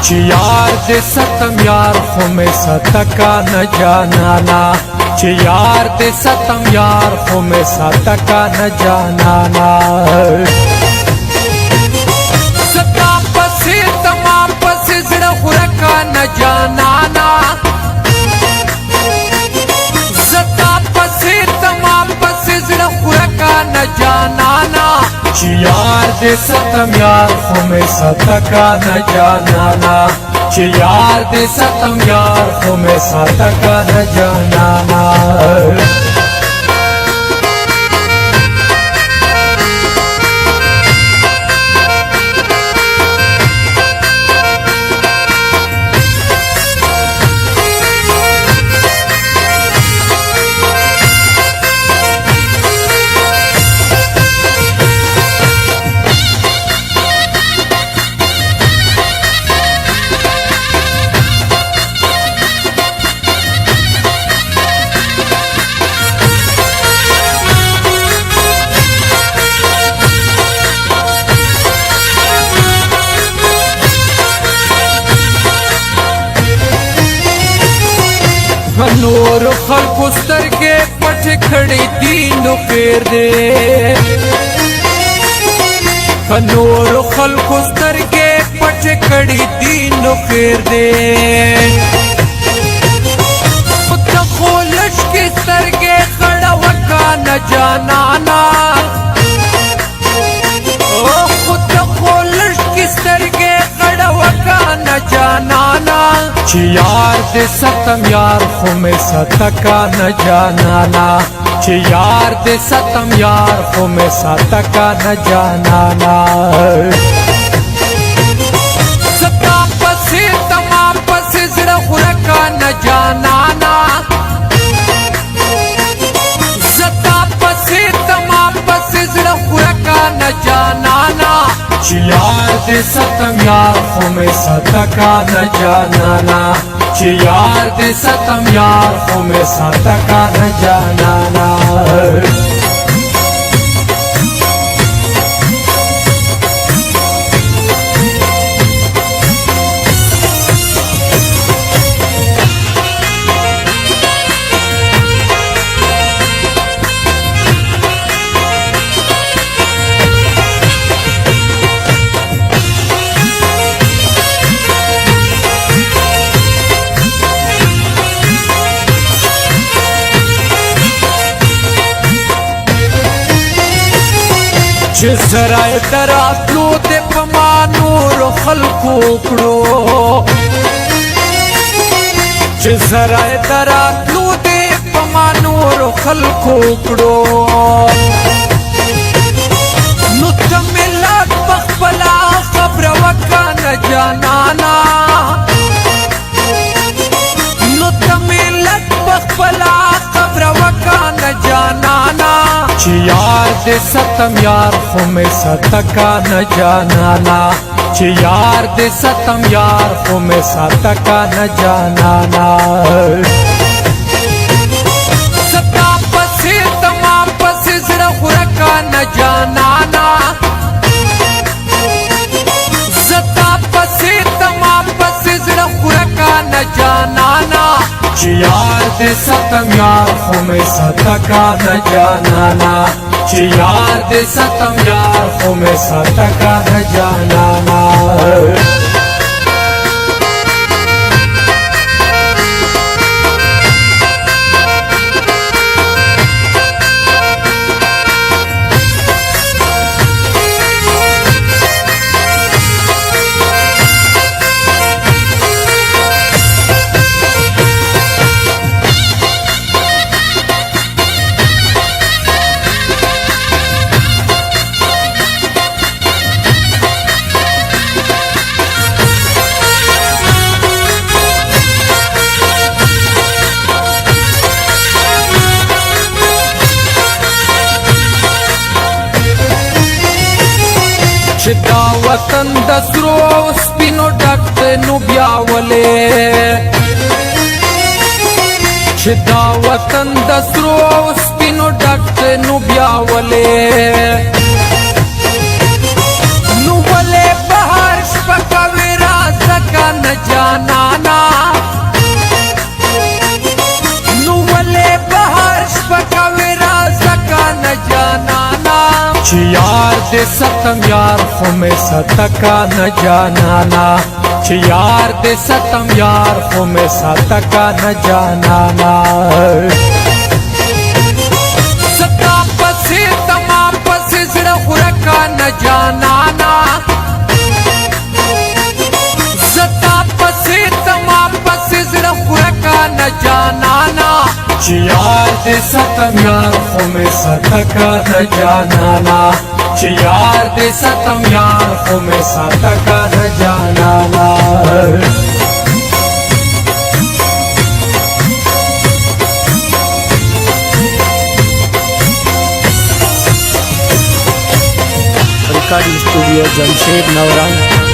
چې یار دې ستم یار خو مې ستکا نه جانانا چې یار دې ستم یار خو مې ستکا نه جانانا ستا پسې تمام پسې زړه خورکا نه جانانا ستا پسې تمام پسې زړه خورکا نه جانانا چې یار دې ستم یار خو مې ستکا نه جانانا چې یار دې ستم یار خو مې ستکا نه جانانا نور خلقو سترګې پټې کړې دي نو خیر دی نور خلقو سترګې پټې کړې دي نو خیر دی خود خو لشکې سترګې خړه وکا نه جانانا خود خو لشکې سترګې خړه وکا نه جانانا چې یار دې ستم یار خو مې ستکا نه جانانا چې یار دې ستم یار خو مې ستکا نه جانانا ستا پسې تمام پسې زړه خورکا نه جانانا ستا پسې تمام پسې زړه خورکا نه جانانا چې یار دې ستم یار خو مې ستکا نه جانانا چې یار دې ستم یار خو مې ستکا نه جانانا چې سرای دراتلو دې په ما نور خلقو کړو چې سرای دراتلو دې په ما نور خلقو کړو نو ته ملت پخپلا خبره وکړه نه جانانا نو ته ملت پخپلا خبره وکړه نه جانانا چې یار دې ستم یار خو مې ستکا نه جانانا چې یار دې ستم یار خو مې ستکا نه جانانا ستا پسې تمام پسې زړه خورکا نه جانانا ستا پسې تمام پسې زړه خورکا نه جانانا چې یار دې ستم یار خو مې ستکا نه جانانا چې یار دې ستم یار خو مې ستکا نه جانانا چې دا وطن د سرو او سپینو ډک دی نو بیا ولې چې دا وطن د سرو او سپینو ډک دی نو بیا ولې نو ولې بهر شپه کوي راځه دې ستم یار خو مې ستکا نه جانانا چې یار دې ستم یار خو مې ستکا نه جانانا ستا پسې تما پسې زړه ورکا نه جانانا ستا پسې تما پسې زړه ورکا نه جانانا چې یار دې ستم یار خو مې ستکا نه جانانا چې یار دې ستم یار خو مې ستکا نه جانانا recording studio Jamshed नवरंग।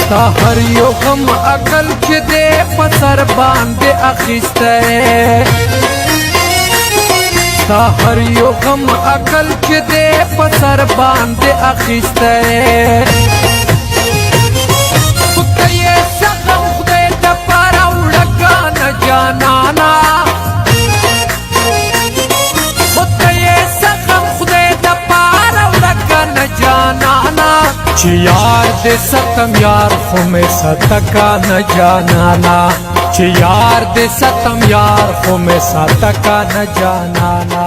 تا هر یو غم عقل چې دې په سر باندې اخیسته تا هر یو غم عقل چې دې په سر باندې اخیسته خدای یې سغم خدای ته پاره وړکا نه جانانا خدای یې سغم خدای ته پاره وړکا نه جانانا چې یار دې ستم یار خو مې ستکا نه جانانا چې یار دې ستم یار خو مې ستکا نه جانانا